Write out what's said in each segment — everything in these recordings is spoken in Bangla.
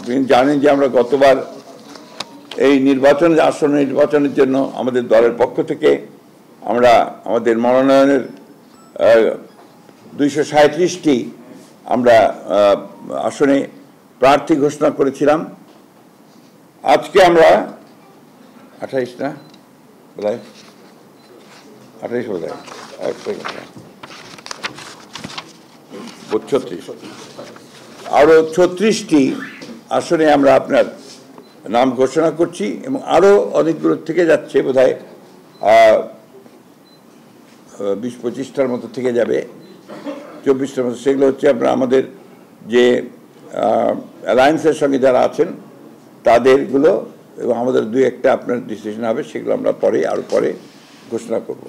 আপনি জানেন যে আমরা গতবার এই আসন্ন নির্বাচনের জন্য আমাদের দলের পক্ষ থেকে আমরা আমাদের মনোনয়নের 237টি আমরা আসনে প্রার্থী ঘোষণা করেছিলাম। আজকে আমরা 28 না বোধহয় 28 বোধহয় 36 আরও 36টি আসনে আমরা আপনার নাম ঘোষণা করছি এবং আরও অনেকগুলো থেকে যাচ্ছে, বোধহয় 20-25টার মতো থেকে যাবে, 24টার মতো। সেগুলো হচ্ছে আপনার আমাদের যে অ্যালায়েন্সের সঙ্গে যারা আছেন তাদেরগুলো, এবং আমাদের 2-1টা আপনার ডিসিশন হবে, সেগুলো আমরা আরও পরে ঘোষণা করব।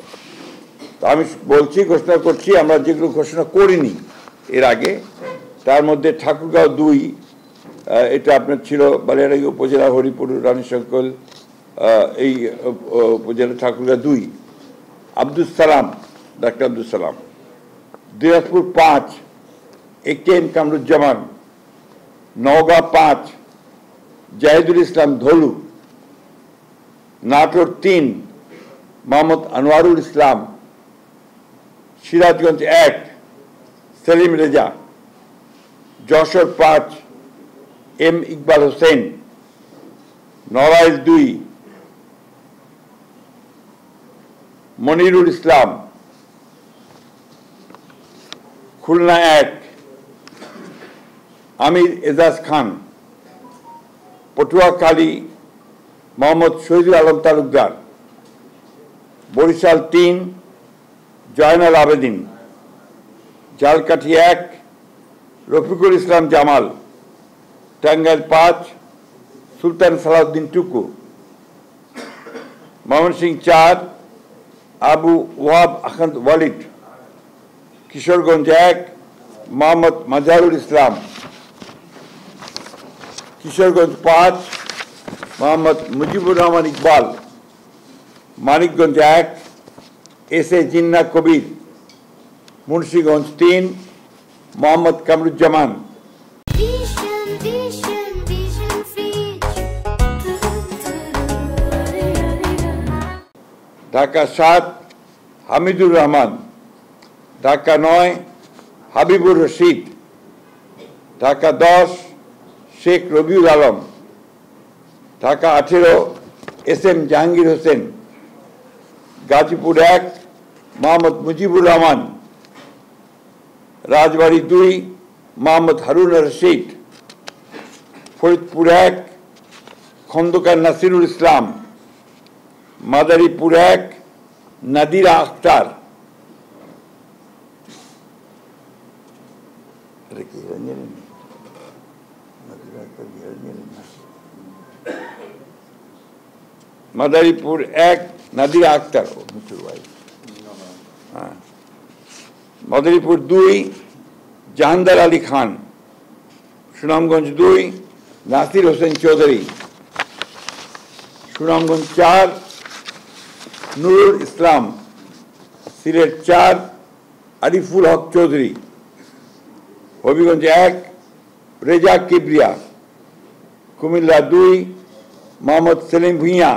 তো আমি ঘোষণা করছি আমরা যেগুলো ঘোষণা করিনি এর আগে, তার মধ্যে ঠাকুরগাঁও 2, এটা আপনার ছিল বালিয়াড়াই উপজেলা হরিপুর রানীশঙ্কল, এই উপজেলা ঠাকুরগাঁও 2, আব্দুল সালাম, ডাক্তার আব্দুল সালাম। দিনাজপুর 5, AK-M কামরুজ্জামান। নওগাঁ 5, জাহিদুল ইসলাম ধলু। নাটোর 3, মোহাম্মদ আনোয়ারুল ইসলাম। সিরাজগঞ্জ 1, সেলিম রেজা। যশোর 5, M ইকবাল হোসেন। নড়াইল 2, মনিরুল ইসলাম। খুলনা 1, আমির এজাজ খান। পটুয়াখালী মোহাম্মদ শহীদুল আলম তালুকদার। বরিশাল 3, জয়নাল আবেদিন। ঝালকাঠি 1, রফিকুল ইসলাম জামাল। টাঙ্গাইল 5, সুলতান সালাউদ্দিন টুকু। ময়মনসিংহ 4, আবু ওয়াহাব আহমদ ওয়ালিদ। কিশোরগঞ্জ 1, মোহাম্মদ মাজহারুল ইসলাম। কিশোরগঞ্জ 5, মোহাম্মদ মুজিবুর রহমান ইকবাল। মানিকগঞ্জ 1, SA জিন্না কবির। মুন্সিগঞ্জ 3, মোহাম্মদ কামরুজ্জামান। ঢাকা 7, হামিদুর রহমান। ঢাকা 9, হাবিবুর রশিদ। ঢাকা 10, শেখ রবিউল আলম। ঢাকা 18, SM জাহাঙ্গীর হোসেন। গাজীপুর 1, মোহাম্মদ মুজিবুর রহমান। রাজবাড়ী 2, মোহাম্মদ হারুন রশিদ। ফরিদপুর 1, খন্দকার নাসিরুল ইসলাম। মাদারীপুর 1, নাদিরা আক্তার। মাদারীপুর 1, নাদিরা আক্তার। মাদারীপুর 2, জাহানদার আলী খান। সুনামগঞ্জ 2, নাসির হোসেন চৌধুরী। সুনামগঞ্জ 4, নুরুল ইসলাম। সিলেট 4, আরিফুল হক চৌধুরী। হবিগঞ্জ 1, রেজা কিবরিয়া। কুমিল্লা 2, মোহাম্মদ সেলিম ভুঁইয়া।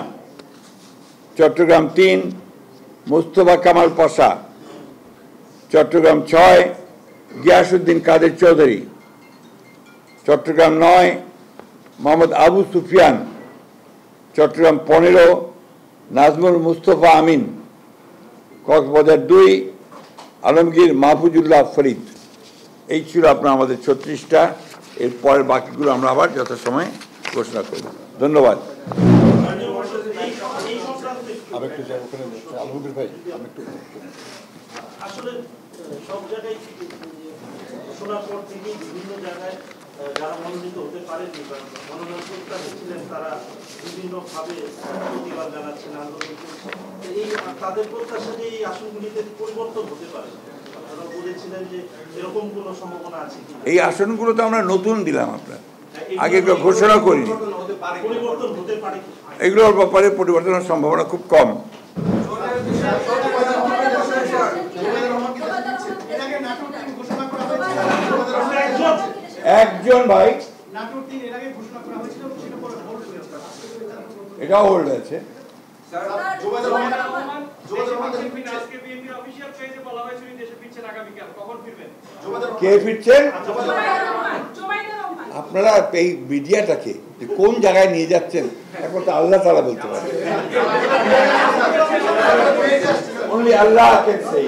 চট্টগ্রাম 3, মুস্তফা কামাল পাশা। চট্টগ্রাম 6, গিয়াসউদ্দিন কাদের চৌধুরী। চট্টগ্রাম 9, মোহাম্মদ আবু সুফিয়ান। চট্টগ্রাম 15, নাজমুল মুস্তফা আমিন। কক্সবাজার 2, আলমগীর মাহফুজুল্লাহ ফরিদ। এই ছিল আপনার আমাদের 36টা। এর পরের বাকিগুলো আমরা আবার যথাসময়ে ঘোষণা করব। ধন্যবাদ। আসলে সব জায়গায় ঘোষণার পর থেকেই বিভিন্ন জায়গায় যারা মনোনীত হতে পারেনি বা মনোনয়ন প্রত্যাশী ছিলেন তারা বিভিন্নভাবে প্রতিবাদ জানাচ্ছেন, আন্দোলন করছেন। এই তাদের প্রত্যাশা যে এই আসনগুলিতে পরিবর্তন হতে পারে, আপনারা বলেছিলেন যে এরকম কোনো সম্ভাবনা আছে কি? এই আসনগুলো তো আমরা নতুন দিলাম, আপনার আগে ঘোষণা করিনি। পরিবর্তন হতে পারে, এগুলোর ব্যাপারে পরিবর্তনের সম্ভাবনা খুব কম। একজন ভাই এটাও হোল্ড আছে। কে ফিরছেন? আপনারা এই মিডিয়াটাকে কোন জায়গায় নিয়ে যাচ্ছেন এখন তো আল্লাহ তাআলা বলতে পারে। Only Allah can say.